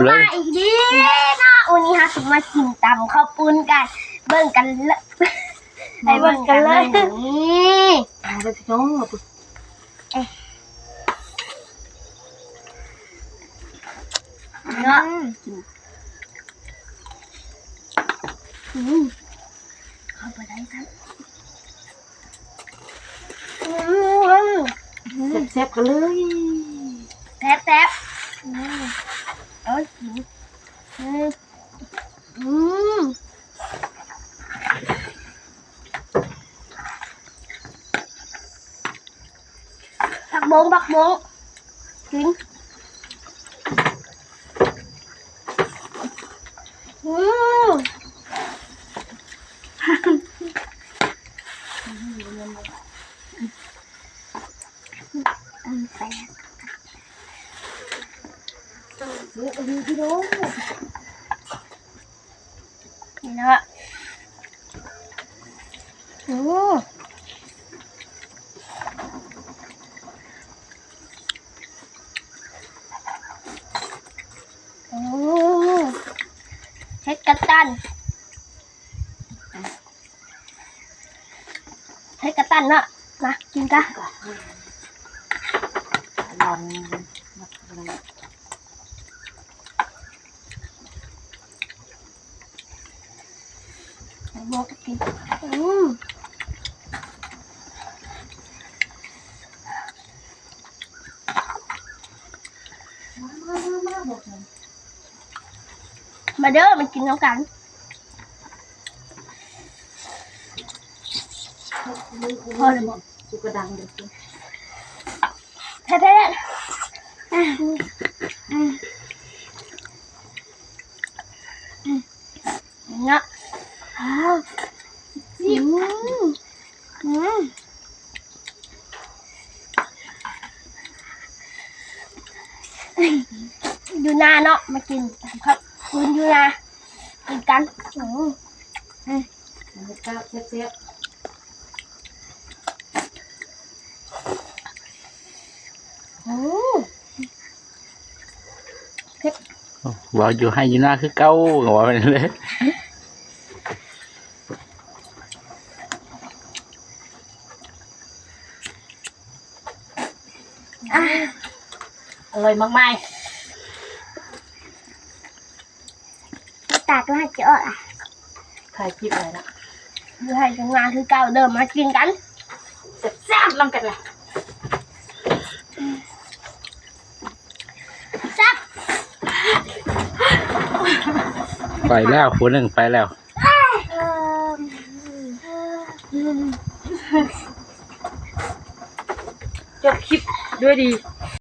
มาอีกดีนะวันนี้ฮะถึงมากินตำข้าวปุ้นกันเบิ่งกันเลยไปเบิ่งกันเลยนี่เอาไปพี่น้องเนาะเข้าไปได้ครับแซ่บๆกันเลยแซ่บเอ้ยผักบงกินแซ่บพี่น้องนี่นะเฮ็ดกระตันเนาะมากินกันลองบอกกินมาเด้อมันกินน้ำกันพอเลยบอกสุกระดังเด็กแท้ๆเนาะอยู่นาเนาะมากินครับคุณอยู่นากินกันมันก็เสียบบอกอยู่ให้อยู่หน้าคือเก้าบอกไปเลยอร่อยมากๆตากแล้วจะอดอ่ะถ่ายคลิปอะไรนะอยู่ให้อยู่นาคือเก่าเดิมมากินกันแซ่บๆลองกันเลยไปแล้วคนหนึ่งไปแล้วจบคลิปด้วยดี